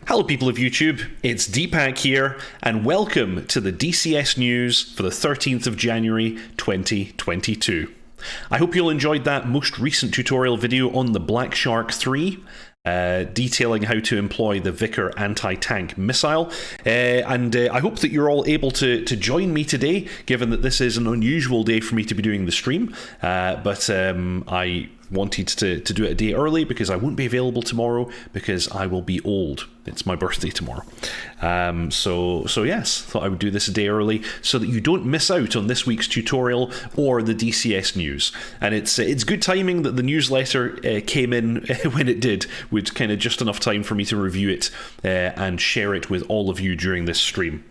Hello people of YouTube, it's Deepak here, and welcome to the DCS news for the 13th of January 2022. I hope you'll enjoyed that most recent tutorial video on the Black Shark 3, detailing how to employ the Vickers anti-tank missile, and I hope that you're all able to join me today, given that this is an unusual day for me to be doing the stream, but I wanted to do it a day early because I won't be available tomorrow because I will be old. It's my birthday tomorrow. So yes, thought I would do this a day early so that you don't miss out on this week's tutorial or the DCS news. And it's good timing that the newsletter came in when it did, with kind of just enough time for me to review it and share it with all of you during this stream.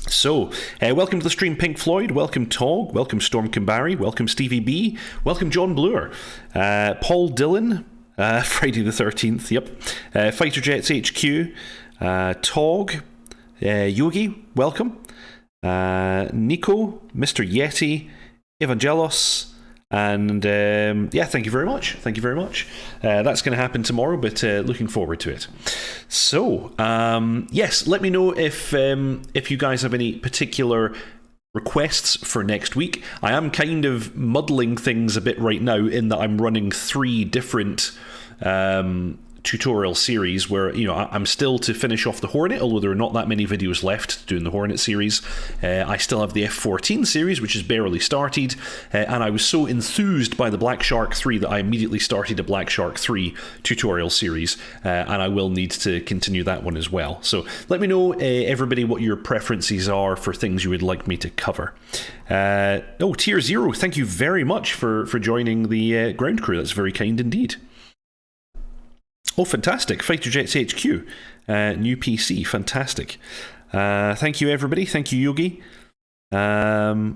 So, welcome to the stream, Pink Floyd, welcome Tog, welcome Storm Kimbari, welcome Stevie B, welcome John Bluer, Paul Dillon, Friday the 13th, yep, Fighter Jets HQ, Tog, Yogi, welcome, Nico, Mr. Yeti, Evangelos, and yeah, thank you very much. That's going to happen tomorrow, but looking forward to it. So, yes, let me know if you guys have any particular requests for next week. I am kind of muddling things a bit right now in that I'm running 3 different tutorial series where, you know, I'm still to finish off the Hornet, although there are not that many videos left doing the Hornet series. I still have the F14 series, which is barely started, and I was so enthused by the Black Shark 3 that I immediately started a Black Shark 3 tutorial series, and I will need to continue that one as well. So let me know, everybody, what your preferences are for things you would like me to cover. Oh, Tier Zero, thank you very much for joining the ground crew. That's very kind indeed. Oh, fantastic. Fighter Jets HQ. New PC. Fantastic. Thank you, everybody. Thank you, Yogi. Oh,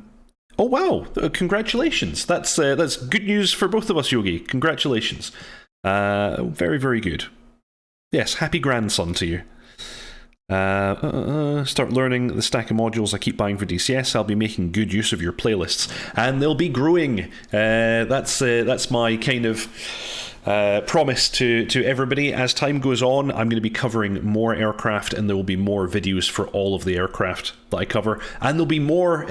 wow. Congratulations. That's good news for both of us, Yogi. Congratulations. Very, very good. Yes, happy grandson to you. Start learning the stack of modules I keep buying for DCS. I'll be making good use of your playlists. And they'll be growing. That's my kind of promise to everybody. As time goes on, I'm going to be covering more aircraft, and there will be more videos for all of the aircraft that I cover, and there'll be more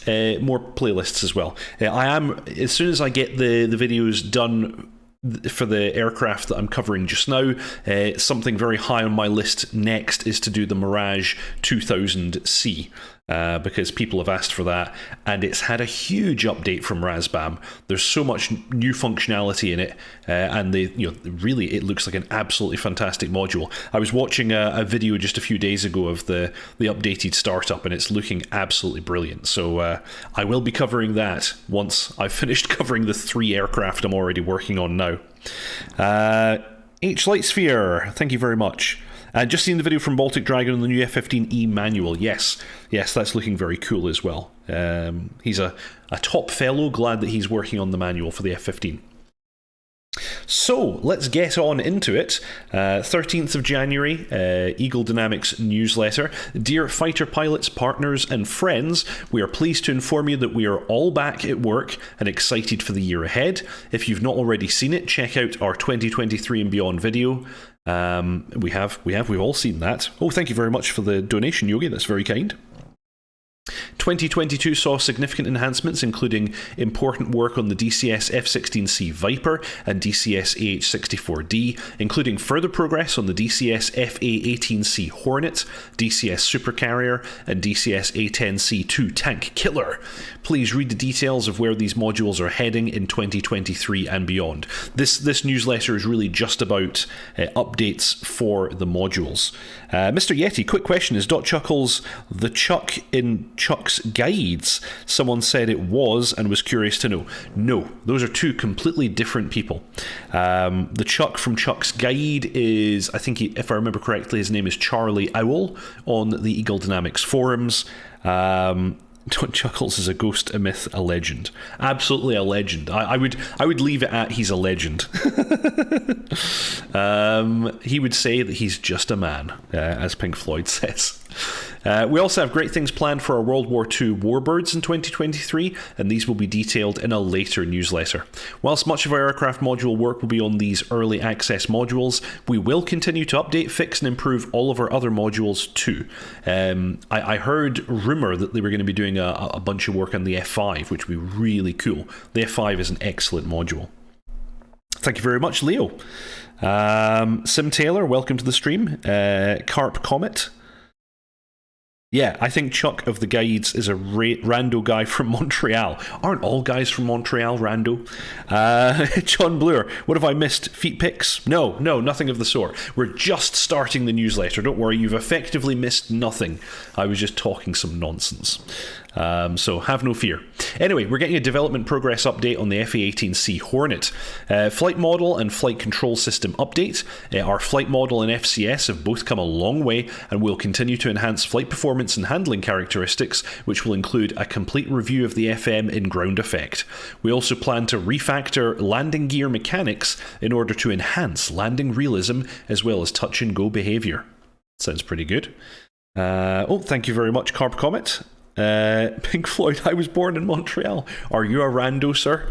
playlists as well. I am, as soon as I get the videos done for the aircraft that I'm covering just now, something very high on my list next is to do the Mirage 2000C. Because people have asked for that, and it's had a huge update from Razbam. There's so much new functionality in it, and really it looks like an absolutely fantastic module. I was watching a video just a few days ago of the updated startup, and it's looking absolutely brilliant. So I will be covering that once I've finished covering the 3 aircraft I'm already working on now. H Lightsphere, thank you very much. Just seen the video from Baltic Dragon on the new F15E manual. Yes, that's looking very cool as well. He's a top fellow, glad that he's working on the manual for the F15. So, let's get on into it. 13th of January, Eagle Dynamics newsletter. Dear fighter pilots, partners and friends, we are pleased to inform you that we are all back at work and excited for the year ahead. If you've not already seen it, check out our 2023 and beyond video. We've all seen that. Oh, thank you very much for the donation, Yogi. That's very kind. 2022 saw significant enhancements, including important work on the DCS F-16C Viper and DCS AH-64D, including further progress on the DCS FA-18C Hornet, DCS Supercarrier, and DCS A-10C2 Tank Killer. Please read the details of where these modules are heading in 2023 and beyond. This newsletter is really just about updates for the modules. Mr. Yeti, quick question. Is dotChuckles the Chuck in Chuck's guides? Someone said it was and was curious to know. No, those are 2 completely different people. The Chuck from Chuck's guide is, I think, if I remember correctly, his name is Charlie Owl on the Eagle Dynamics forums. dotChuckles is a ghost, a myth, a legend. Absolutely a legend. I would leave it at he's a legend. He would say that he's just a man, as Pink Floyd says. We also have great things planned for our World War II warbirds in 2023, and these will be detailed in a later newsletter. Whilst much of our aircraft module work will be on these early access modules, we will continue to update, fix, and improve all of our other modules too. I heard rumour that they were going to be doing a bunch of work on the F5, which would be really cool. The F5 is an excellent module. Thank you very much, Leo. Sim Taylor, welcome to the stream. Carp Comet. Yeah, I think Chuck of the Guides is a rando guy from Montreal. Aren't all guys from Montreal rando? John Bloor, what have I missed? Feet pics? No, nothing of the sort. We're just starting the newsletter. Don't worry, you've effectively missed nothing. I was just talking some nonsense. So have no fear. Anyway, we're getting a development progress update on the FA-18C Hornet. Flight model and flight control system update. Our flight model and FCS have both come a long way and will continue to enhance flight performance and handling characteristics, which will include a complete review of the FM in ground effect. We also plan to refactor landing gear mechanics in order to enhance landing realism as well as touch and go behaviour. Sounds pretty good. Thank you very much, Carp Comet. Pink Floyd, I was born in Montreal. Are you a rando, sir?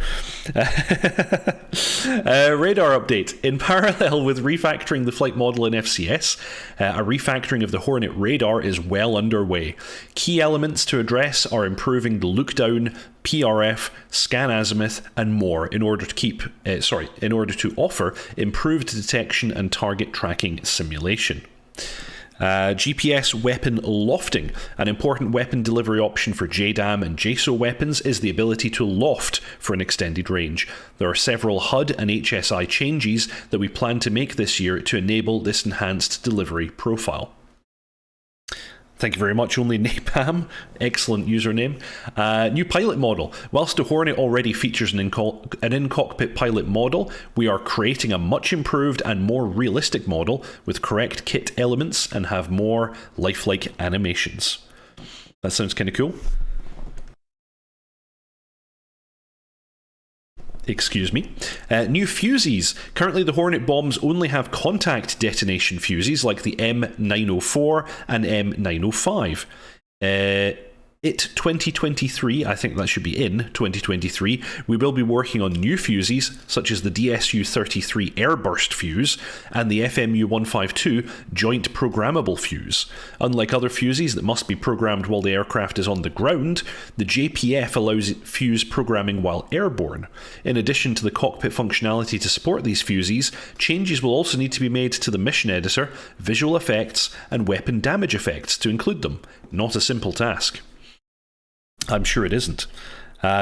Radar update. In parallel with refactoring the flight model in FCS, a refactoring of the Hornet radar is well underway. Key elements to address are improving the look down, PRF, scan azimuth, and more in order to offer improved detection and target tracking simulation. GPS weapon lofting. An important weapon delivery option for JDAM and JSO weapons is the ability to loft for an extended range. There are several HUD and HSI changes that we plan to make this year to enable this enhanced delivery profile. Thank you very much, Only Napalm. Excellent username. New pilot model. Whilst the Hornet already features an in-cockpit pilot model, we are creating a much improved and more realistic model with correct kit elements and have more lifelike animations. That sounds kind of cool. Excuse me. New fuses. Currently the Hornet bombs only have contact detonation fuses like the M904 and M905. 2023, I think that should be in 2023, we will be working on new fuses such as the DSU-33 airburst fuse and the FMU-152 joint programmable fuse. Unlike other fuses that must be programmed while the aircraft is on the ground, the JPF allows fuse programming while airborne. In addition to the cockpit functionality to support these fuses, changes will also need to be made to the mission editor, visual effects, and weapon damage effects to include them. Not a simple task. I'm sure it isn't.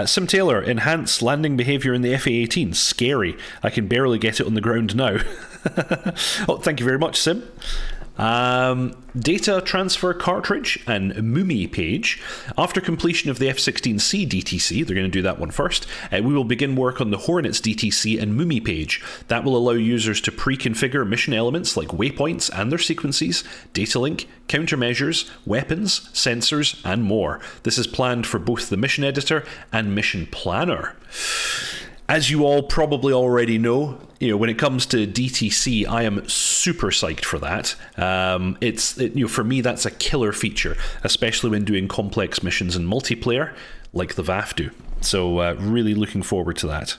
Sim Taylor, enhance landing behaviour in the FA-18. Scary. I can barely get it on the ground now. Thank you very much, Sim. Data transfer cartridge and MUMI page. After completion of the F-16C DTC, they're going to do that one first, we will begin work on the Hornets DTC and MUMI page. That will allow users to pre-configure mission elements like waypoints and their sequences, data link, countermeasures, weapons, sensors, and more. This is planned for both the mission editor and mission planner. As you all probably already know, when it comes to DTC, I am super psyched for that. For me, that's a killer feature, especially when doing complex missions in multiplayer, like the VAF do. So, really looking forward to that.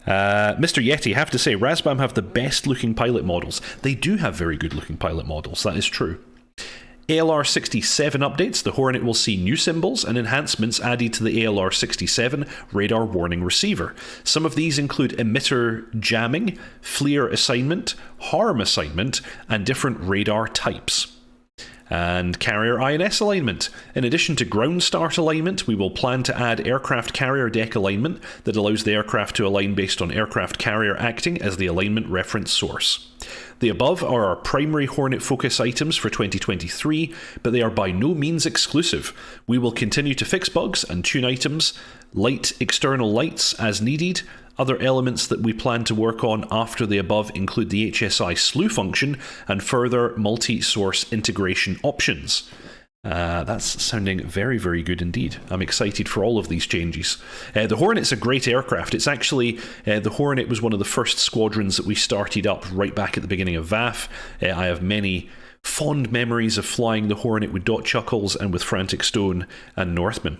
Mr. Yeti, have to say, Razbam have the best looking pilot models. They do have very good looking pilot models, that is true. ALR-67 updates. The Hornet will see new symbols and enhancements added to the ALR-67 radar warning receiver. Some of these include emitter jamming, FLIR assignment, harm assignment, and different radar types. And carrier INS alignment. In addition to ground start alignment, we will plan to add aircraft carrier deck alignment that allows the aircraft to align based on aircraft carrier acting as the alignment reference source. The above are our primary Hornet focus items for 2023, but they are by no means exclusive. We will continue to fix bugs and tune items, light external lights as needed. Other elements that we plan to work on after the above include the HSI slew function and further multi-source integration options. That's sounding very, very good indeed. I'm excited for all of these changes. The Hornet's a great aircraft. It's actually, the Hornet was one of the first squadrons that we started up right back at the beginning of VAF. I have many Fond memories of flying the Hornet with dotChuckles and with Frantic Stone and Northman.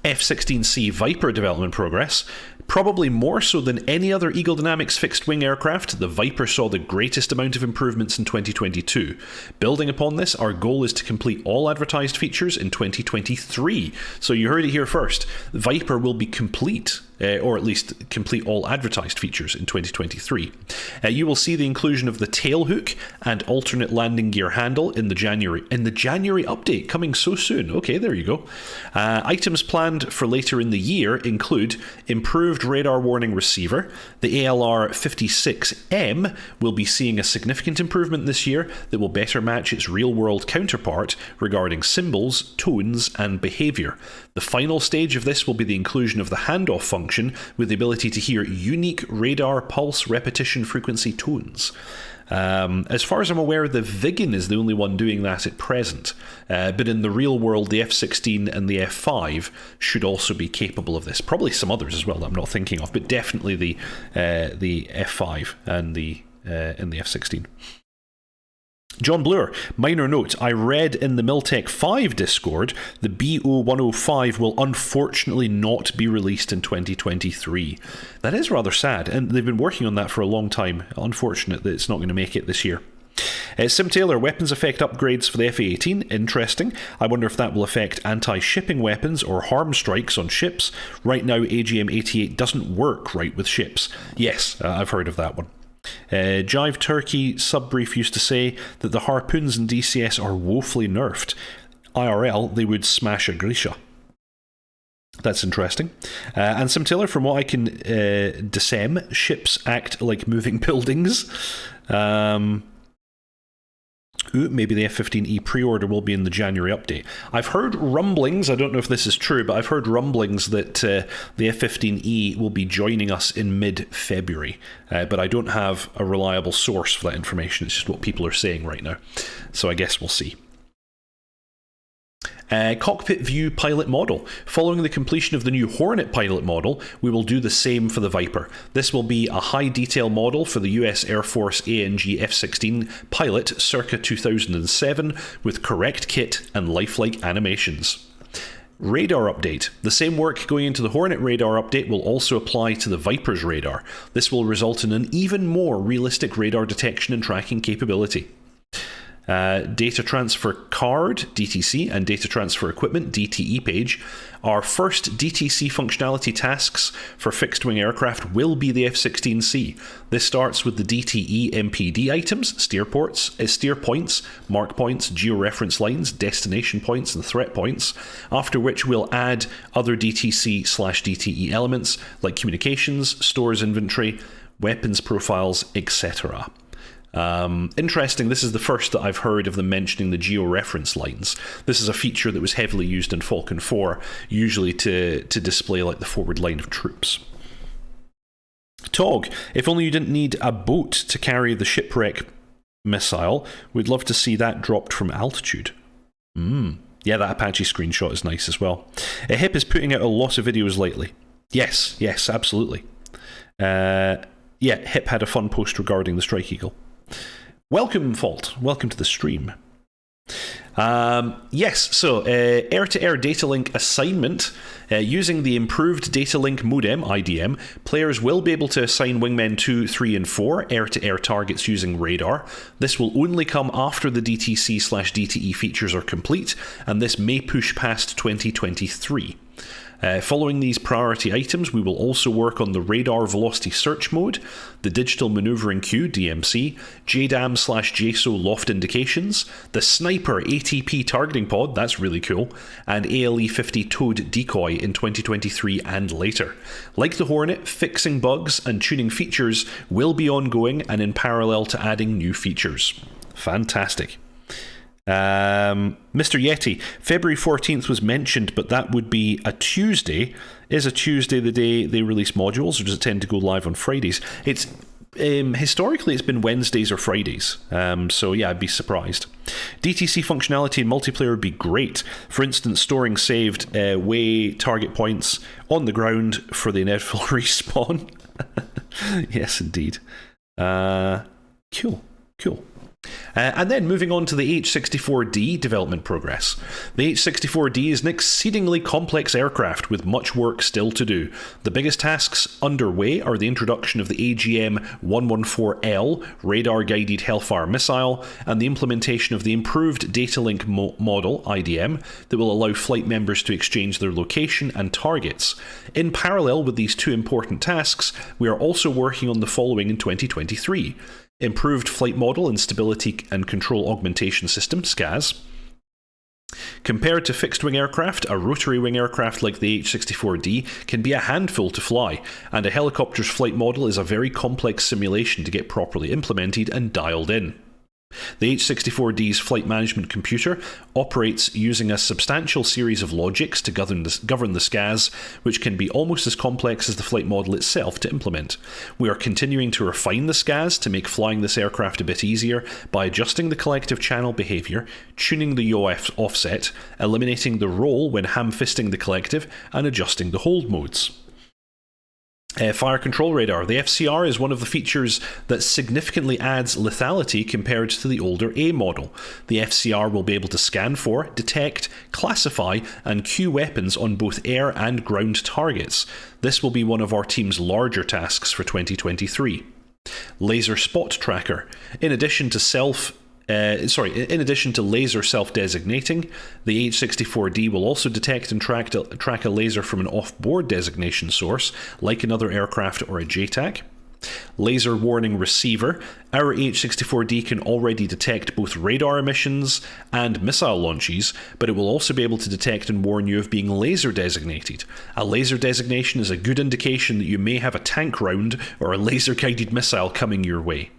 F-16C Viper development progress. Probably more so than any other Eagle Dynamics fixed-wing aircraft, the Viper saw the greatest amount of improvements in 2022. Building upon this, our goal is to complete all advertised features in 2023. So you heard it here first. Viper will be complete, or at least complete all advertised features in 2023. You will see the inclusion of the tailhook and alternate landing gear handle in the January update, coming so soon. Okay, there you go. Items planned for later in the year include improved radar warning receiver. The ALR-56M will be seeing a significant improvement this year that will better match its real-world counterpart regarding symbols, tones, and behavior. The final stage of this will be the inclusion of the handoff function with the ability to hear unique radar pulse repetition frequency tones. As far as I'm aware, the Viggen is the only one doing that at present, but in the real world, the F-16 and the F-5 should also be capable of this. Probably some others as well that I'm not thinking of, but definitely the F-5 and the F-16. John Bloor, minor note, I read in the Miltech 5 Discord, the BO-105 will unfortunately not be released in 2023. That is rather sad, and they've been working on that for a long time. Unfortunate that it's not going to make it this year. Sim Taylor, weapons effect upgrades for the FA-18, interesting. I wonder if that will affect anti-shipping weapons or harm strikes on ships. Right now, AGM-88 doesn't work right with ships. Yes, I've heard of that one. Jive Turkey Subbrief used to say that the harpoons in DCS are woefully nerfed. IRL, they would smash a Grisha. That's interesting. And Sim Taylor, from what I can discern, ships act like moving buildings. Maybe the F-15E pre-order will be in the January update. I've heard rumblings, I don't know if this is true, but I've heard rumblings that the F-15E will be joining us in mid-February. But I don't have a reliable source for that information. It's just what people are saying right now. So I guess we'll see. Cockpit view pilot model. Following the completion of the new Hornet pilot model, we will do the same for the Viper. This will be a high detail model for the US Air Force ANG F-16 pilot circa 2007 with correct kit and lifelike animations. Radar update. The same work going into the Hornet radar update will also apply to the Viper's radar. This will result in an even more realistic radar detection and tracking capability. Data transfer card, DTC, and data transfer equipment, DTE page. Our first DTC functionality tasks for fixed-wing aircraft will be the F-16C. This starts with the DTE MPD items, steer points, mark points, georeference lines, destination points, and threat points, after which we'll add other DTC/DTE elements like communications, stores inventory, weapons profiles, etc. Interesting, this is the first that I've heard of them mentioning the georeference lines. This is a feature that was heavily used in Falcon 4, usually to display like the forward line of troops. Tog, if only you didn't need a boat to carry the shipwreck missile, we'd love to see that dropped from altitude. Yeah, that Apache screenshot is nice as well. HIP is putting out a lot of videos lately. Yes, absolutely. Yeah, HIP had a fun post regarding the Strike Eagle. Welcome, Fault. Welcome to the stream. Yes, so air-to-air data link assignment. Using the improved data link modem, IDM, players will be able to assign Wingmen 2, 3, and 4 air-to-air targets using radar. This will only come after the DTC/DTE features are complete, and this may push past 2023. Following these priority items, we will also work on the radar velocity search mode, the digital maneuvering queue (DMC), JDAM/JSO loft indications, the sniper ATP targeting pod, that's really cool, and ALE-50 towed decoy in 2023 and later. Like the Hornet, fixing bugs and tuning features will be ongoing and in parallel to adding new features. Fantastic. Mr. Yeti, February 14th was mentioned, but that would be a Tuesday. Is a Tuesday the day they release modules, or does it tend to go live on Fridays? It's historically it's been Wednesdays or Fridays, so yeah, I'd be surprised. DTC functionality in multiplayer would be great. For instance, storing saved way target points on the ground for the inevitable respawn. Yes, indeed. Cool. And then moving on to the H-64D development progress. The H-64D is an exceedingly complex aircraft with much work still to do. The biggest tasks underway are the introduction of the AGM-114L radar-guided Hellfire missile and the implementation of the improved data link model, IDM, that will allow flight members to exchange their location and targets. In parallel with these two important tasks, we are also working on the following in 2023. Improved Flight Model and Stability and Control Augmentation System, SCAS. Compared to fixed-wing aircraft, a rotary-wing aircraft like the H-64D can be a handful to fly, and a helicopter's flight model is a very complex simulation to get properly implemented and dialed in. The H-64D's flight management computer operates using a substantial series of logics to govern the SCAS, which can be almost as complex as the flight model itself to implement. We are continuing to refine the SCAS to make flying this aircraft a bit easier by adjusting the collective channel behaviour, tuning the yaw offset, eliminating the roll when ham-fisting the collective, and adjusting the hold modes. Fire Control Radar. The FCR is one of the features that significantly adds lethality compared to the older A model. The FCR will be able to scan for, detect, classify, and cue weapons on both air and ground targets. This will be one of our team's larger tasks for 2023. Laser Spot Tracker. In addition to laser self-designating, the H-64D will also detect and track a laser from an off-board designation source, like another aircraft or a JTAC. Laser Warning Receiver. Our H-64D can already detect both radar emissions and missile launches, but it will also be able to detect and warn you of being laser designated. A laser designation is a good indication that you may have a tank round or a laser-guided missile coming your way.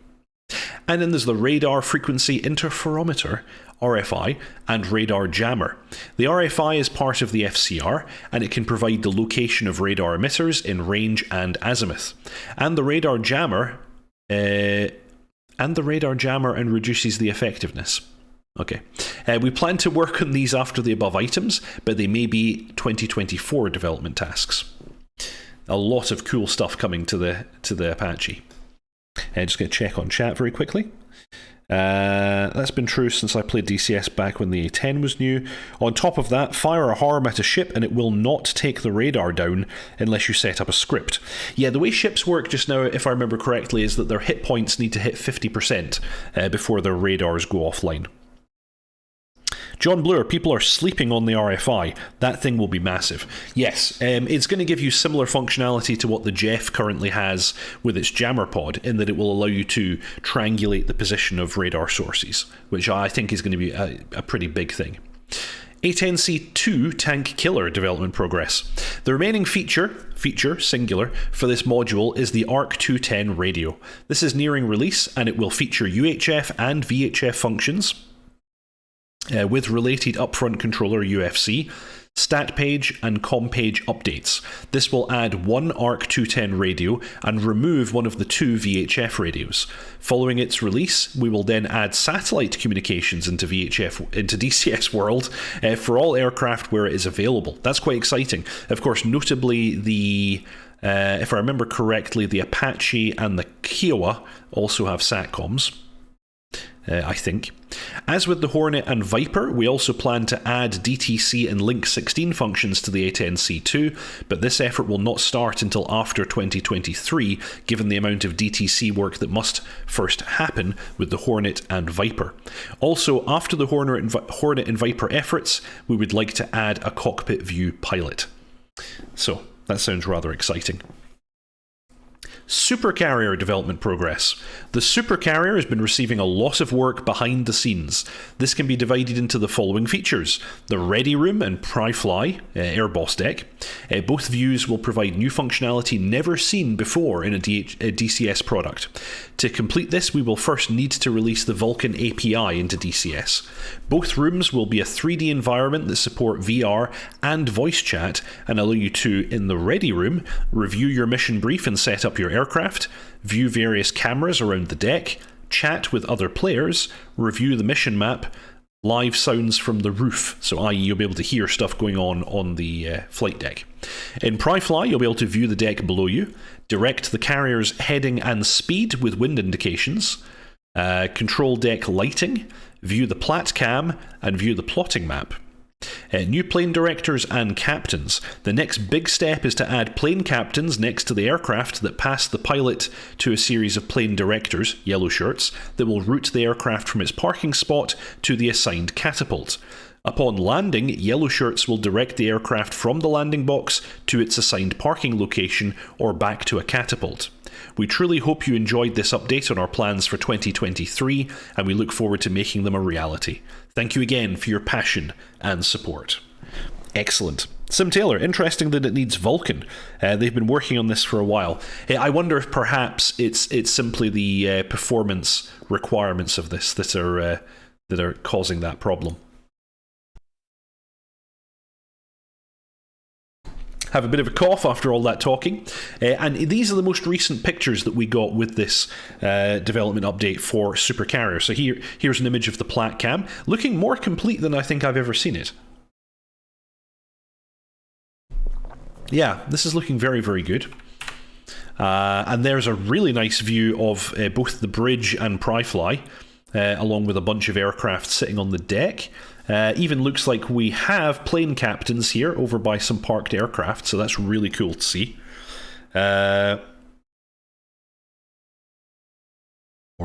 And then there's the Radar Frequency Interferometer, RFI, and Radar Jammer. The RFI is part of the FCR, and it can provide the location of radar emitters in range and azimuth. And the Radar Jammer, and reduces the effectiveness. Okay. We plan to work on these after the above items, but they may be 2024 development tasks. A lot of cool stuff coming to the Apache. Just going to check on chat very quickly. That's been true since I played DCS back when the A10 was new. On top of that, fire a harm at a ship and it will not take the radar down unless you set up a script. Yeah, the way ships work just now, if I remember correctly, is that their hit points need to hit 50% before their radars go offline. John Bloor, people are sleeping on the RFI. That thing will be massive. Yes, it's going to give you similar functionality to what the Jeff currently has with its jammer pod, in that it will allow you to triangulate the position of radar sources, which I think is going to be a pretty big thing. A10C2 Tank Killer development progress. The remaining feature singular for this module is the ARC 210 radio. This is nearing release and it will feature UHF and VHF functions, with related upfront controller UFC, stat page and com page updates. This will add one ARC 210 radio and remove one of the two VHF radios. Following its release, we will then add satellite communications into DCS world for all aircraft where it is available. That's quite exciting. Of course, notably the if I remember correctly, the Apache and the Kiowa also have SATCOMs. I think. As with the Hornet and Viper, we also plan to add DTC and Link 16 functions to the A10C2, but this effort will not start until after 2023, given the amount of DTC work that must first happen with the Hornet and Viper. Also, after the Hornet and Viper efforts, we would like to add a cockpit view pilot. So, that sounds rather exciting. Supercarrier development progress. The Supercarrier has been receiving a lot of work behind the scenes. This can be divided into the following features: the Ready Room and Pry-Fly air boss deck. Both views will provide new functionality never seen before in a DCS product. To complete this, we will first need to release the Vulkan API into DCS. Both rooms will be a 3D environment that support VR and voice chat and allow you to, in the Ready Room, review your mission brief and set up your aircraft, view various cameras around the deck, chat with other players, review the mission map, live sounds from the roof, so i.e. you'll be able to hear stuff going on the flight deck. In Pry-Fly, you'll be able to view the deck below you, direct the carrier's heading and speed with wind indications, control deck lighting, view the plat cam, and view the plotting map. New plane directors and captains. The next big step is to add plane captains next to the aircraft that pass the pilot to a series of plane directors, yellow shirts, that will route the aircraft from its parking spot to the assigned catapult. Upon landing, yellow shirts will direct the aircraft from the landing box to its assigned parking location or back to a catapult. We truly hope you enjoyed this update on our plans for 2023, and we look forward to making them a reality. Thank you again for your passion and support. Excellent. Sim Taylor, interesting that it needs Vulkan. They've been working on this for a while. I wonder if perhaps it's simply the performance requirements of this that are causing that problem. Have a bit of a cough after all that talking. And these are the most recent pictures that we got with this development update for Supercarrier. So here's an image of the plat cam, looking more complete than I think I've ever seen it. Yeah, this is looking very, very good. And there's a really nice view of both the bridge and Pryfly, along with a bunch of aircraft sitting on the deck. Even looks like we have plane captains here over by some parked aircraft, so that's really cool to see. Or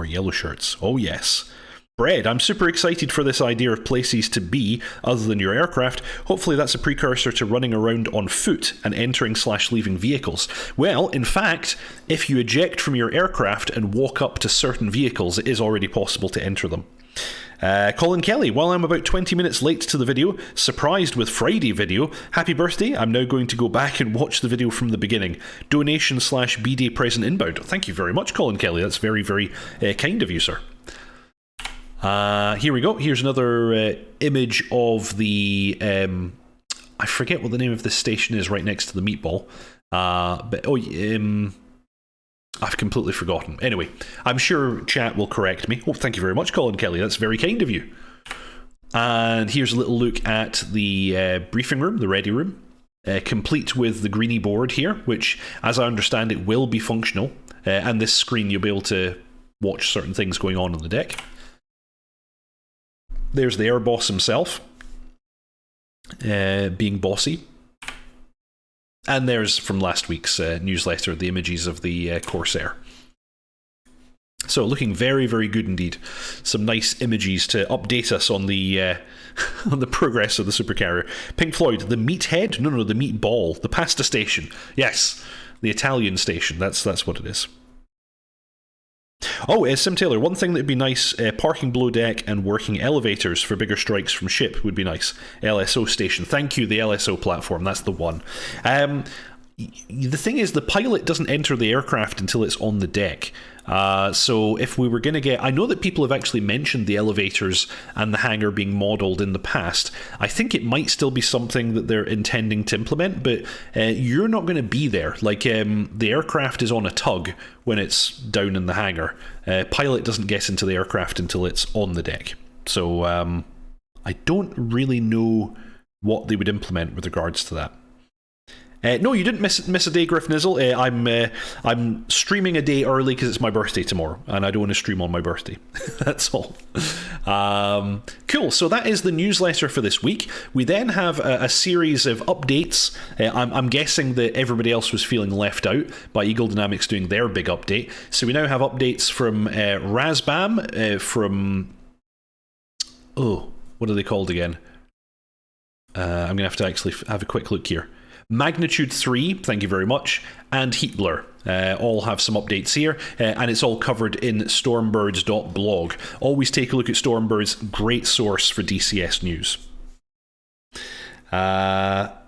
yellow shirts. Oh yes. Bread, I'm super excited for this idea of places to be other than your aircraft. Hopefully that's a precursor to running around on foot and entering/leaving vehicles. Well, in fact, if you eject from your aircraft and walk up to certain vehicles, it is already possible to enter them. Colin Kelly, while I'm about 20 minutes late to the video, surprised with Friday video, happy birthday, I'm now going to go back and watch the video from the beginning. Donation/B-Day present inbound. Thank you very much, Colin Kelly, that's very, very kind of you, sir. Here we go, here's another image of the, I forget what the name of this station is right next to the meatball, I've completely forgotten. Anyway, I'm sure chat will correct me. Oh, thank you very much, Colin Kelly. That's very kind of you. And here's a little look at the briefing room, the ready room, complete with the greenie board here, which, as I understand it, will be functional. And this screen, you'll be able to watch certain things going on the deck. There's the air boss himself, being bossy. And there's, from last week's newsletter, the images of the Corsair. So looking very, very good indeed. Some nice images to update us on the on the progress of the Supercarrier. Pink Floyd, the meathead? No, the meatball. The pasta station. Yes, the Italian station. That's what it is. Oh, Sim Taylor, one thing that would be nice, parking below deck and working elevators for bigger strikes from ship would be nice. LSO station. Thank you, the LSO platform. That's the one. The thing is, the pilot doesn't enter the aircraft until it's on the deck. So if we were going to get... I know that people have actually mentioned the elevators and the hangar being modelled in the past. I think it might still be something that they're intending to implement, but you're not going to be there. Like, the aircraft is on a tug when it's down in the hangar. Pilot doesn't get into the aircraft until it's on the deck. So I don't really know what they would implement with regards to that. No, you didn't miss a day, Griff Nizzle. I'm streaming a day early because it's my birthday tomorrow, and I don't want to stream on my birthday. That's all. Cool, so that is the newsletter for this week. We then have a series of updates. I'm guessing that everybody else was feeling left out by Eagle Dynamics doing their big update. So we now have updates from Razbam, from... Oh, what are they called again? I'm going to have to actually have a quick look here. Magnitude 3, thank you very much, and Heatblur all have some updates here, and it's all covered in stormbirds.blog. Always take a look at Stormbirds, great source for DCS news. Not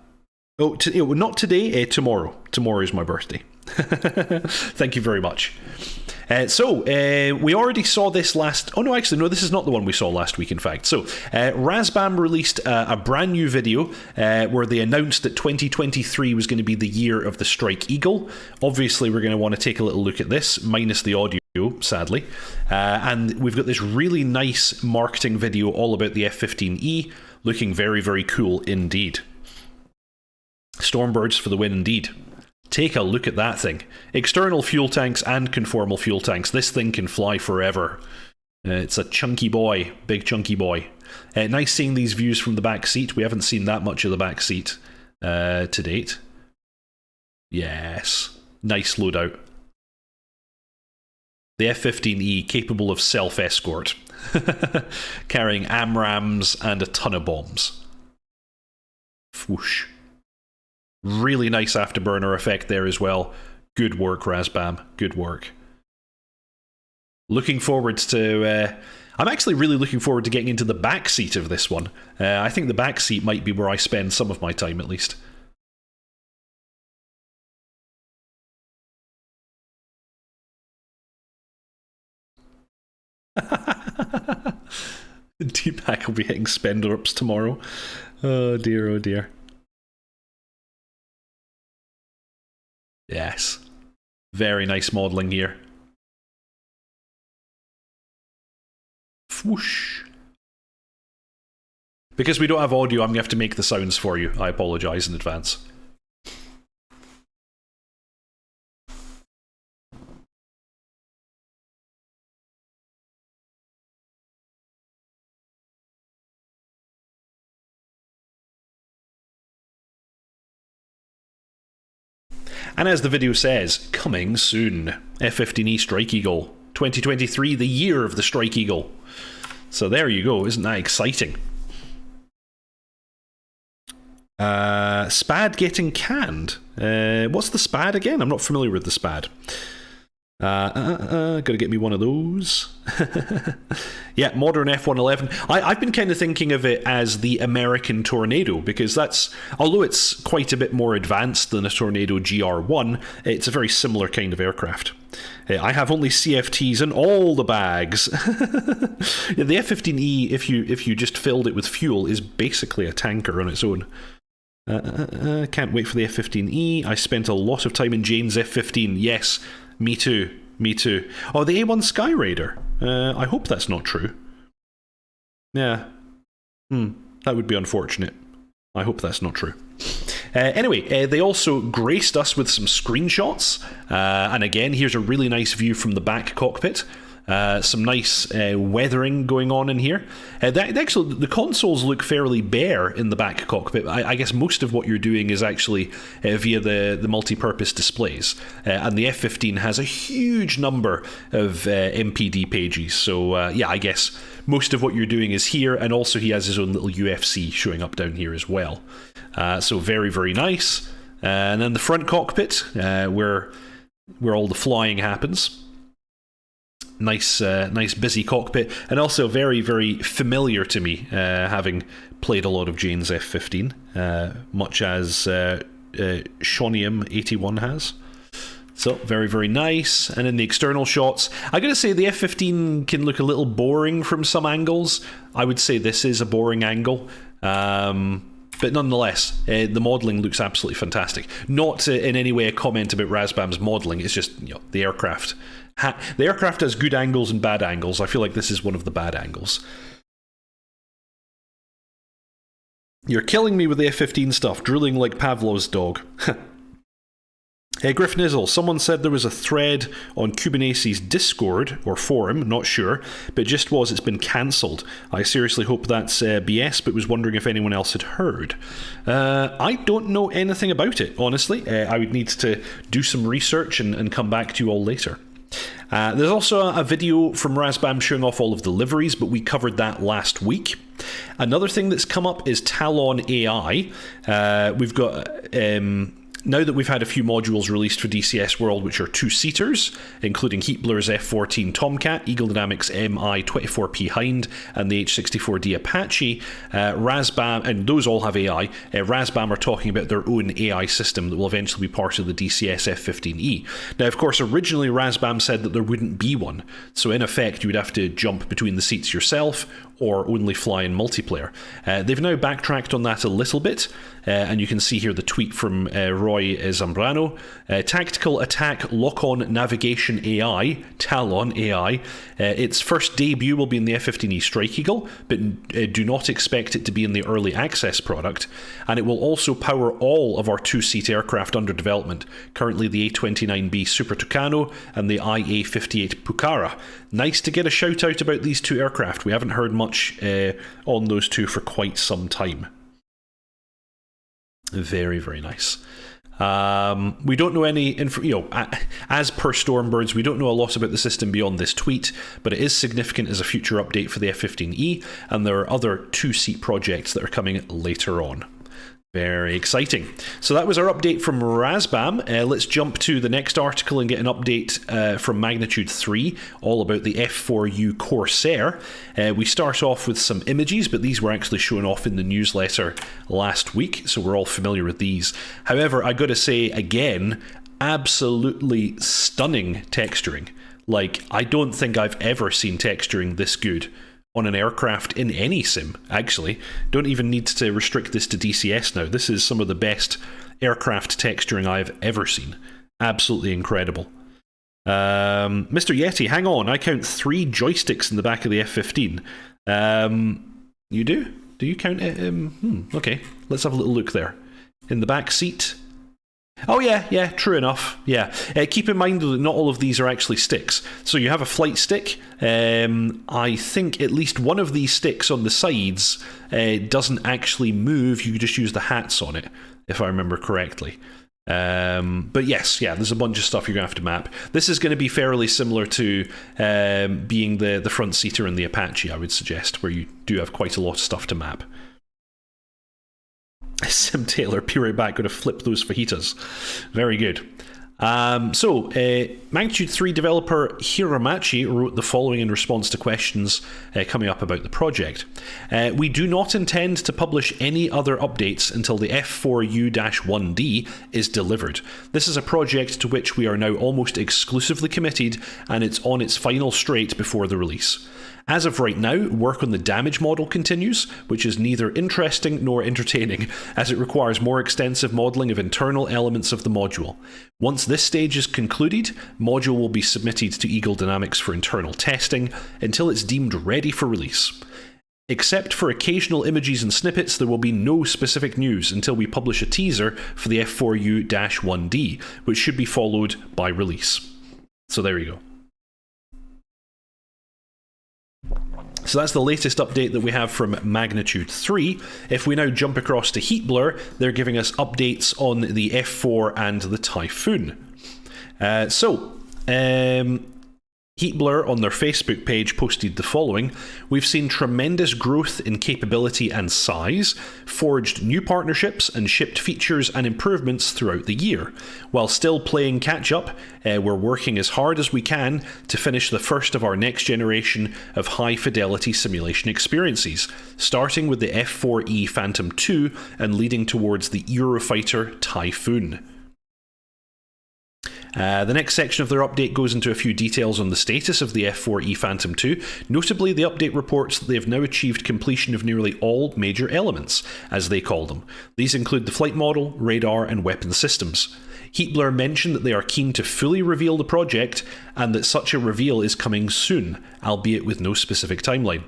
today, tomorrow. Tomorrow is my birthday. Thank you very much. We already saw this last... Oh, no, actually, no, this is not the one we saw last week, in fact. So, Razbam released a brand new video where they announced that 2023 was going to be the year of the Strike Eagle. Obviously, we're going to want to take a little look at this, minus the audio, sadly. And we've got this really nice marketing video all about the F-15E, looking very, very cool indeed. Stormbirds for the win indeed. Take a look at that thing. External fuel tanks and conformal fuel tanks. This thing can fly forever. It's a chunky boy, big chunky boy. Nice seeing these views from the back seat. We haven't seen that much of the back seat to date. Yes, nice loadout. The F-15E capable of self-escort, carrying AMRAAMs and a ton of bombs. Whoosh. Really nice afterburner effect there as well. Good work, Razbam. Good work. Looking forward to... I'm actually really looking forward to getting into the back seat of this one. I think the back seat might be where I spend some of my time, at least. D-Pack will be hitting Spendorps tomorrow. Oh dear, oh dear. Yes. Very nice modelling here. Whoosh. Because we don't have audio, I'm going to have to make the sounds for you. I apologise in advance. And as the video says, coming soon. F-15E Strike Eagle. 2023, the year of the Strike Eagle. So there you go, isn't that exciting? SPAD getting canned. What's the SPAD again? I'm not familiar with the SPAD. Gotta get me one of those. Yeah, modern F-111. I've been kind of thinking of it as the American Tornado, because that's, although it's quite a bit more advanced than a Tornado GR1, it's a very similar kind of aircraft. I have only CFTs in all the bags. Yeah, the F-15E, if you just filled it with fuel, is basically a tanker on its own. Can't wait for the F-15E. I spent a lot of time in Jane's F-15. Yes, me too. Me too. Oh, the A1 Skyraider. I hope that's not true. Yeah. That would be unfortunate. I hope that's not true. Anyway, they also graced us with some screenshots. And again, here's a really nice view from the back cockpit. Some nice weathering going on in here. Actually, the consoles look fairly bare in the back cockpit. I guess most of what you're doing is actually via the multi-purpose displays. And the F-15 has a huge number of MPD pages. So yeah, I guess most of what you're doing is here, and also he has his own little UFC showing up down here as well. So very, very nice. And then the front cockpit, where all the flying happens. Nice busy cockpit, and also very, very familiar to me, having played a lot of Jane's F-15, much as Shonium 81 has. So, very, very nice. And in the external shots, I gotta say the F-15 can look a little boring from some angles. I would say this is a boring angle. But nonetheless, the modelling looks absolutely fantastic. Not in any way a comment about Razbam's modelling, it's just, you know, the aircraft. The aircraft has good angles and bad angles. I feel like this is one of the bad angles. You're killing me with the F-15 stuff, drooling like Pavlov's dog. Hey, Griffin Izzle, someone said there was a thread on Kubernetes Discord, or forum, not sure, but just was, it's been cancelled. I seriously hope that's BS, but was wondering if anyone else had heard. I don't know anything about it, honestly. I would need to do some research and come back to you all later. There's also a video from Razbam showing off all of the liveries, but we covered that last week. Another thing that's come up is Talon AI. We've got... now that we've had a few modules released for DCS World, which are two-seaters, including Heatblur's F-14 Tomcat, Eagle Dynamics MI-24P Hind, and the H-64D Apache, Razbam, and those all have AI, Razbam are talking about their own AI system that will eventually be part of the DCS F-15E. Now, of course, originally Razbam said that there wouldn't be one, so in effect you would have to jump between the seats yourself, or only fly in multiplayer. They've now backtracked on that a little bit, and you can see here the tweet from Roy Roy Zambrano. Tactical Attack Lock-On Navigation AI, Talon AI. Its first debut will be in the F-15E Strike Eagle, but do not expect it to be in the early access product. And it will also power all of our two-seat aircraft under development, currently the A-29B Super Tucano and the IA-58 Pucara. Nice to get a shout out about these two aircraft. We haven't heard much on those two for quite some time. Very, very nice. We don't know any, as per Stormbirds, we don't know a lot about the system beyond this tweet, but it is significant as a future update for the F-15E, and there are other two-seat projects that are coming later on. Very exciting. So that was our update from Razbam. Let's jump to the next article and get an update from Magnitude 3, all about the F4U Corsair. We start off with some images, but these were actually shown off in the newsletter last week, so we're all familiar with these. However, I gotta say again, absolutely stunning texturing. Like, I don't think I've ever seen texturing this good on an aircraft in any sim, actually. Don't even need to restrict this to DCS now. This is some of the best aircraft texturing I've ever seen. Absolutely incredible. Mr. Yeti, hang on. I count 3 joysticks in the back of the F-15. You do? Do you count it? Okay, let's have a little look there. In the back seat. Oh yeah, true enough. Yeah, keep in mind though that not all of these are actually sticks. So you have a flight stick. I think at least one of these sticks on the sides doesn't actually move. You just use the hats on it, if I remember correctly. But yes, yeah, there's a bunch of stuff you're going to have to map. This is going to be fairly similar to being the front seater in the Apache, I would suggest, where you do have quite a lot of stuff to map. Sim Taylor, be right back, going to flip those fajitas. Very good. Magnitude 3 developer Hiramachi wrote the following in response to questions coming up about the project. We do not intend to publish any other updates until the F4U-1D is delivered. This is a project to which we are now almost exclusively committed, and it's on its final straight before the release. As of right now, work on the damage model continues, which is neither interesting nor entertaining, as it requires more extensive modelling of internal elements of the module. Once this stage is concluded, module will be submitted to Eagle Dynamics for internal testing until it's deemed ready for release. Except for occasional images and snippets, there will be no specific news until we publish a teaser for the F4U-1D, which should be followed by release. So there you go. So that's the latest update that we have from Magnitude 3. If we now jump across to Heatblur, they're giving us updates on the F4 and the Typhoon. Heatblur on their Facebook page posted the following: "We've seen tremendous growth in capability and size, forged new partnerships and shipped features and improvements throughout the year. While still playing catch-up, we're working as hard as we can to finish the first of our next generation of high-fidelity simulation experiences, starting with the F4E Phantom II and leading towards the Eurofighter Typhoon." The next section of their update goes into a few details on the status of the F4E Phantom II. Notably, the update reports that they have now achieved completion of nearly all major elements, as they call them. These include the flight model, radar, and weapon systems. Heatblur mentioned that they are keen to fully reveal the project, and that such a reveal is coming soon, albeit with no specific timeline.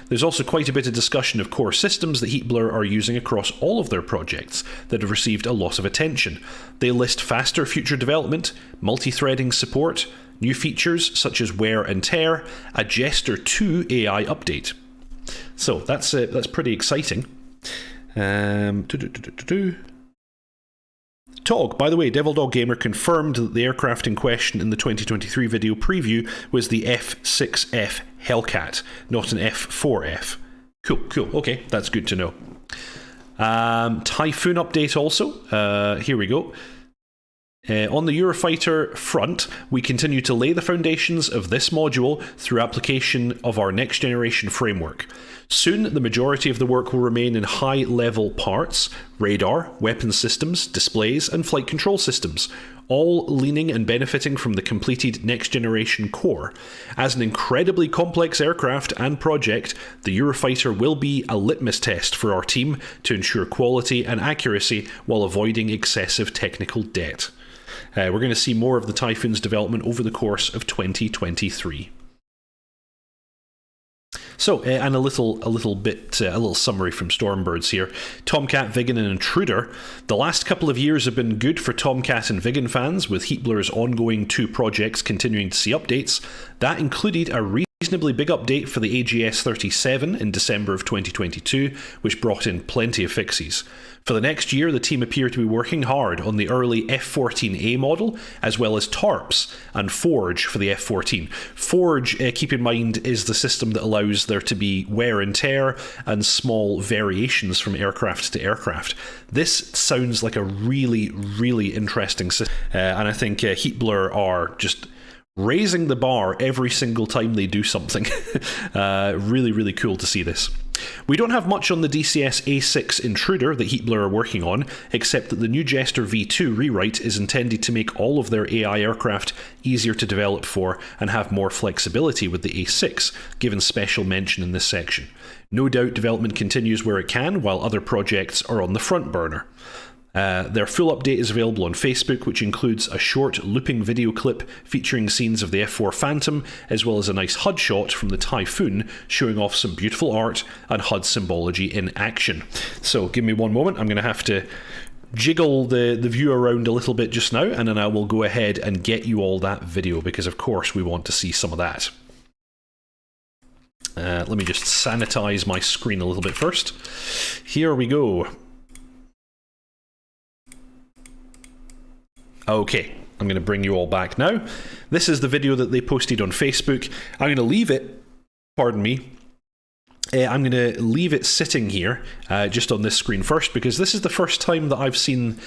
There's also quite a bit of discussion of core systems that Heatblur are using across all of their projects that have received a lot of attention. They list faster future development, multi-threading support, new features such as wear and tear, a Jester 2 AI update. So that's pretty exciting. Tog, by the way, Devil Dog Gamer confirmed that the aircraft in question in the 2023 video preview was the F6F Hellcat, not an F4F. Cool, okay, that's good to know. Typhoon update also, here we go. On the Eurofighter front, we continue to lay the foundations of this module through application of our next generation framework. Soon, the majority of the work will remain in high-level parts, radar, weapons systems, displays, and flight control systems, all leaning and benefiting from the completed next-generation core. As an incredibly complex aircraft and project, the Eurofighter will be a litmus test for our team to ensure quality and accuracy while avoiding excessive technical debt. We're going to see more of the Typhoon's development over the course of 2023. So, and a little summary from Stormbirds here. Tomcat, Viggen, and Intruder. The last couple of years have been good for Tomcat and Viggen fans, with Heatblur's ongoing 2 projects continuing to see updates. That included a reasonably big update for the AGS-37 in December of 2022, which brought in plenty of fixes. For the next year, the team appear to be working hard on the early F14A model, as well as TARPs and Forge for the F14. Forge, keep in mind, is the system that allows there to be wear and tear and small variations from aircraft to aircraft. This sounds like a really, really interesting system, and I think Heatblur are just raising the bar every single time they do something. Really, really cool to see this. We don't have much on the DCS A6 Intruder that Heatblur are working on, except that the new Jester V2 rewrite is intended to make all of their AI aircraft easier to develop for and have more flexibility with the A6, given special mention in this section. No doubt development continues where it can, while other projects are on the front burner. Their full update is available on Facebook, which includes a short looping video clip featuring scenes of the F4 Phantom, as well as a nice HUD shot from the Typhoon, showing off some beautiful art and HUD symbology in action. So give me one moment, I'm going to have to jiggle the view around a little bit just now, and then I will go ahead and get you all that video, because of course we want to see some of that. Let me just sanitize my screen a little bit first. Here we go. Okay, I'm going to bring you all back now. This is the video that they posted on Facebook. I'm going to leave it, pardon me, I'm going to leave it sitting here just on this screen first, because this is the first time that I've seen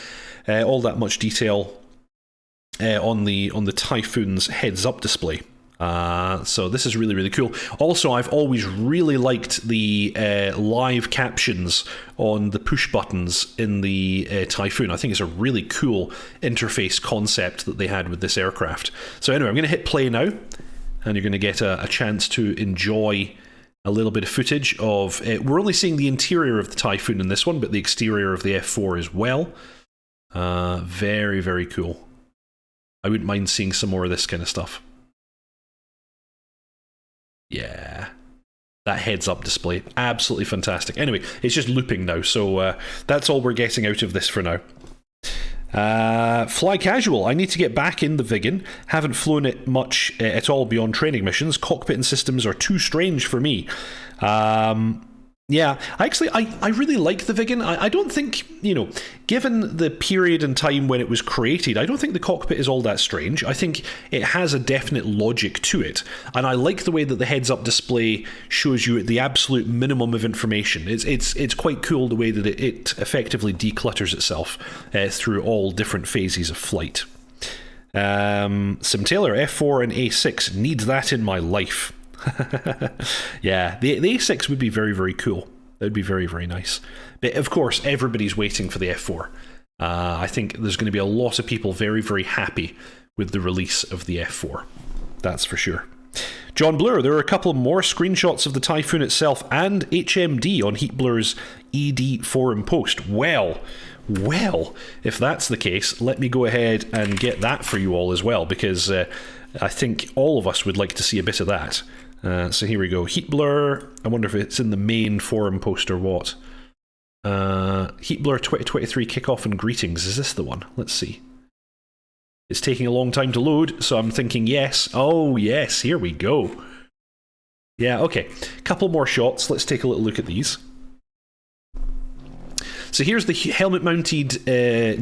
all that much detail on the Typhoon's heads-up display. So this is really, really cool. Also, I've always really liked the live captions on the push buttons in the Typhoon. I think it's a really cool interface concept that they had with this aircraft. So anyway, I'm going to hit play now, and you're going to get a chance to enjoy a little bit of footage of... we're only seeing the interior of the Typhoon in this one, but the exterior of the F4 as well. Very, very cool. I wouldn't mind seeing some more of this kind of stuff. Yeah, that heads-up display, absolutely fantastic. Anyway, it's just looping now, so that's all we're getting out of this for now. Fly casual. I need to get back in the Viggen. Haven't flown it much at all beyond training missions. Cockpit and systems are too strange for me. Yeah, I really like the Viggen. I don't think, you know, given the period and time when it was created, I don't think the cockpit is all that strange. I think it has a definite logic to it. And I like the way that the heads-up display shows you the absolute minimum of information. It's quite cool the way that it effectively declutters itself through all different phases of flight. Sim Taylor, F4 and A6, need that in my life. Yeah, the A6 would be very, very cool. That would be very, very nice. But of course, everybody's waiting for the F4. I think there's going to be a lot of people very, very happy with the release of the F4. That's for sure. John Blur, there are a couple more screenshots of the Typhoon itself and HMD on Heatblur's ED forum post. Well, if that's the case, let me go ahead and get that for you all as well, because I think all of us would like to see a bit of that. So here we go. Heatblur. I wonder if it's in the main forum post or what. Heatblur 2023 kickoff and greetings. Is this the one? Let's see. It's taking a long time to load, so I'm thinking yes. Oh, yes. Here we go. Yeah, okay. Couple more shots. Let's take a little look at these. So here's the helmet-mounted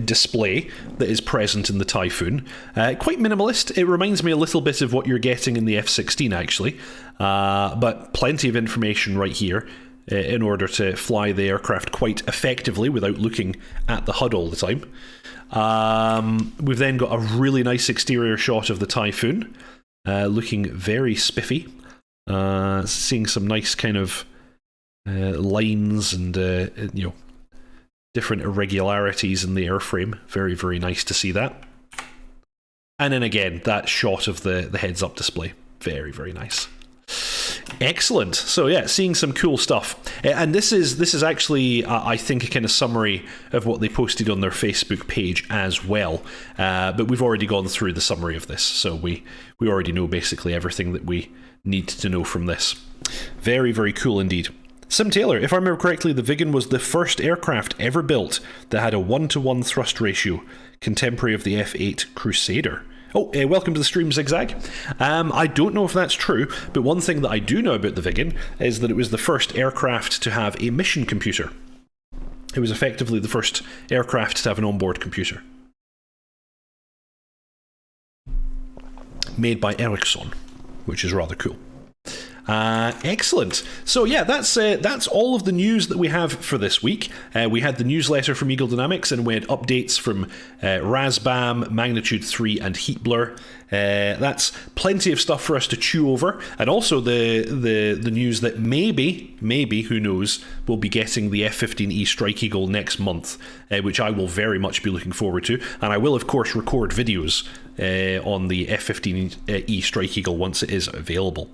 display that is present in the Typhoon. Quite minimalist. It reminds me a little bit of what you're getting in the F16, actually. But plenty of information right here in order to fly the aircraft quite effectively without looking at the HUD all the time. We've then got a really nice exterior shot of the Typhoon, looking very spiffy. Seeing some nice kind of lines and you know, different irregularities in the airframe. Very, very nice to see that. And then again, that shot of the heads-up display. Very, very nice. Excellent. So yeah, seeing some cool stuff. And this is actually, I think, a kind of summary of what they posted on their Facebook page as well. But we've already gone through the summary of this, so we already know basically everything that we need to know from this. Very, very cool indeed. Sim Taylor, if I remember correctly, the Viggen was the first aircraft ever built that had a 1-to-1 thrust ratio, contemporary of the F8 Crusader. Oh, welcome to the stream, Zigzag. I don't know if that's true, but one thing that I do know about the Viggen is that it was the first aircraft to have a mission computer. It was effectively the first aircraft to have an onboard computer. Made by Ericsson, which is rather cool. Excellent. So yeah, that's all of the news that we have for this week. We had the newsletter from Eagle Dynamics, and we had updates from Razbam, Magnitude 3, and Heatblur. That's plenty of stuff for us to chew over, and also the news that maybe, who knows, we'll be getting the F-15E Strike Eagle next month, which I will very much be looking forward to, and I will of course record videos on the F-15E Strike Eagle once it is available.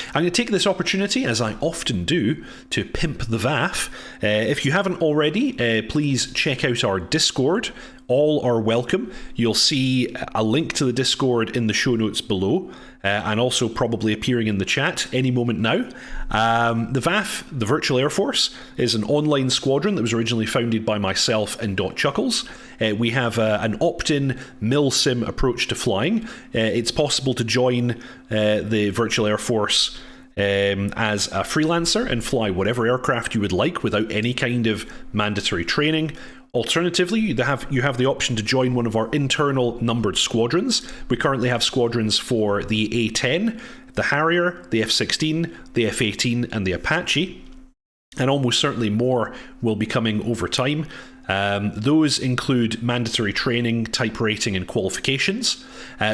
I'm going to take this opportunity, as I often do, to pimp the VAF. If you haven't already, please check out our Discord. All are welcome. You'll see a link to the Discord in the show notes below, and also probably appearing in the chat any moment now. The VAF, the Virtual Air Force, is an online squadron that was originally founded by myself and dotChuckles. We have an opt-in mil-sim approach to flying. It's possible to join the Virtual Air Force as a freelancer and fly whatever aircraft you would like without any kind of mandatory training. Alternatively, you have the option to join one of our internal numbered squadrons. We currently have squadrons for the A-10, the Harrier, the F-16, the F-18, and the Apache. And almost certainly more will be coming over time. Those include mandatory training, type rating, and qualifications.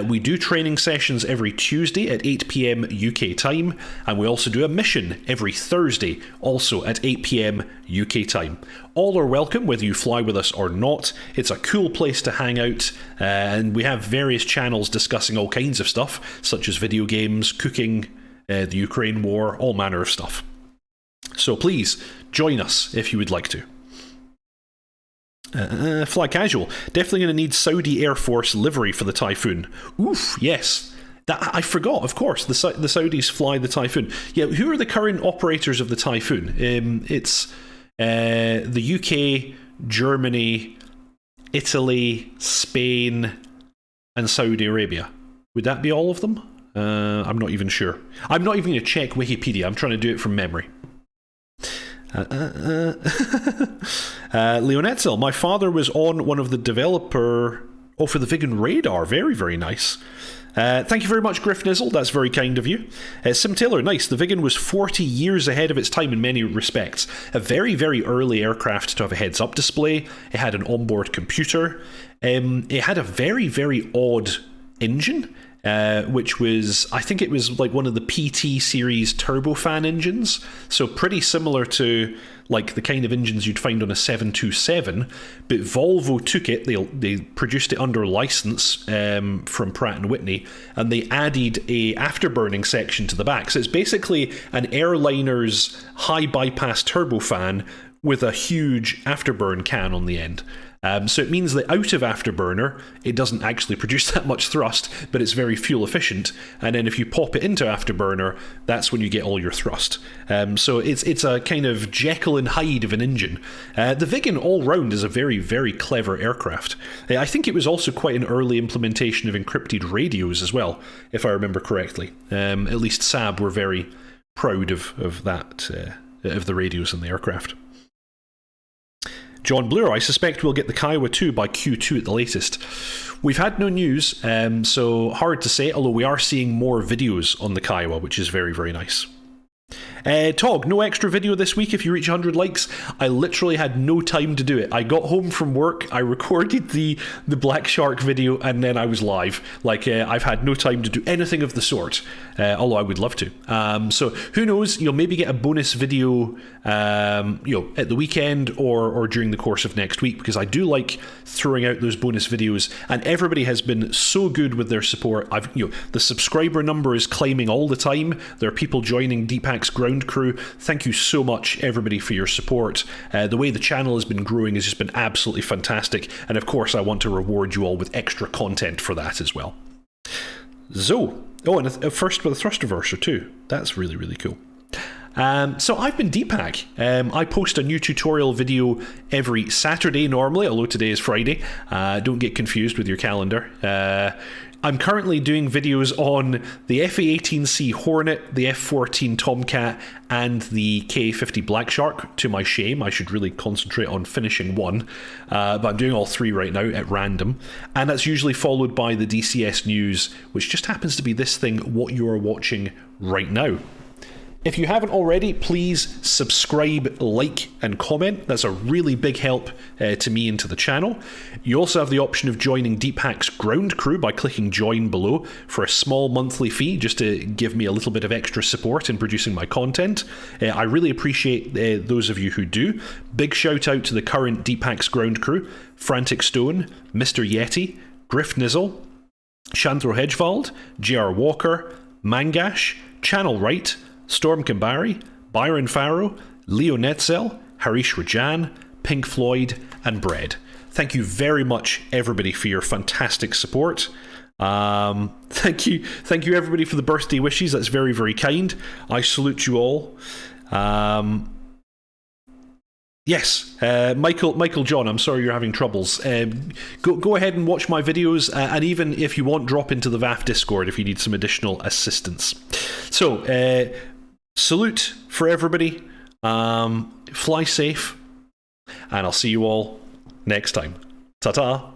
We do training sessions every Tuesday at 8 PM UK time, and we also do a mission every Thursday, also at 8 PM UK time. All are welcome, whether you fly with us or not. It's a cool place to hang out, and we have various channels discussing all kinds of stuff, such as video games, cooking, the Ukraine war, all manner of stuff. So please, join us if you would like to. Fly casual. Definitely going to need Saudi Air Force livery for the Typhoon. Oof, yes. I forgot, of course, the Saudis fly the Typhoon. Yeah, who are the current operators of the Typhoon? It's the UK, Germany, Italy, Spain, and Saudi Arabia. Would that be all of them? I'm not even sure. I'm not even going to check Wikipedia. I'm trying to do it from memory. Leonetzel, my father was on one of the developer for the Viggen radar. Very, very nice. Thank you very much, Griff Nizzle. That's very kind of you. Sim Taylor, nice. The Viggen was 40 years ahead of its time in many respects. A very, very early aircraft to have a heads-up display. It had an onboard computer. It had a very, very odd engine. Which was, I think it was like one of the PT series turbofan engines, so pretty similar to like the kind of engines you'd find on a 727, but Volvo took it, they produced it under license from Pratt & Whitney, and they added a afterburning section to the back. So it's basically an airliner's high bypass turbofan with a huge afterburn can on the end. So it means that out of afterburner, it doesn't actually produce that much thrust, but it's very fuel efficient. And then if you pop it into afterburner, that's when you get all your thrust. So it's a kind of Jekyll and Hyde of an engine. The Viggen all round is a very, very clever aircraft. I think it was also quite an early implementation of encrypted radios as well, if I remember correctly. At least Saab were very proud of that, of the radios in the aircraft. John Blur, I suspect we'll get the Kiowa 2 by Q2 at the latest. We've had no news, so hard to say, although we are seeing more videos on the Kiowa, which is very, very nice. Tog, no extra video this week if you reach 100 likes. I literally had no time to do it. I got home from work, I recorded the Black Shark video, and then I was live. Like, I've had no time to do anything of the sort, although I would love to. So who knows, you'll maybe get a bonus video at the weekend or during the course of next week, because I do like throwing out those bonus videos, and everybody has been so good with their support. The subscriber number is climbing all the time. There are people joining Deepak's ground crew. Thank you so much, everybody, for your support. The way the channel has been growing has just been absolutely fantastic, and of course I want to reward you all with extra content for that as well. So, and a first with a thruster verser too. That's really, really cool. So I've been Deepak. I post a new tutorial video every Saturday normally, although today is Friday. Don't get confused with your calendar. I'm currently doing videos on the FA-18C Hornet, the F-14 Tomcat, and the Ka-50 Black Shark. To my shame, I should really concentrate on finishing one, but I'm doing all three right now at random. And that's usually followed by the DCS news, which just happens to be this thing, what you are watching right now. If you haven't already, please subscribe, like, and comment. That's a really big help to me and to the channel. You also have the option of joining Deepak's ground crew by clicking join below for a small monthly fee, just to give me a little bit of extra support in producing my content. I really appreciate those of you who do. Big shout out to the current Deepak's ground crew: Frantic Stone, Mr. Yeti, Griff Nizzle, Shanthro Hedgevald, JR Walker, Mangash, Channel Right, Storm Kambari, Byron Farrow, Leo Netzel, Harish Rajan, Pink Floyd, and Bread. Thank you very much, everybody, for your fantastic support. Thank you everybody for the birthday wishes. That's very, very kind. I salute you all. Yes, Michael John, I'm sorry you're having troubles. Go ahead and watch my videos, and even if you want, drop into the VAF Discord if you need some additional assistance. So, salute for everybody. Fly safe, and I'll see you all next time. Ta-ta.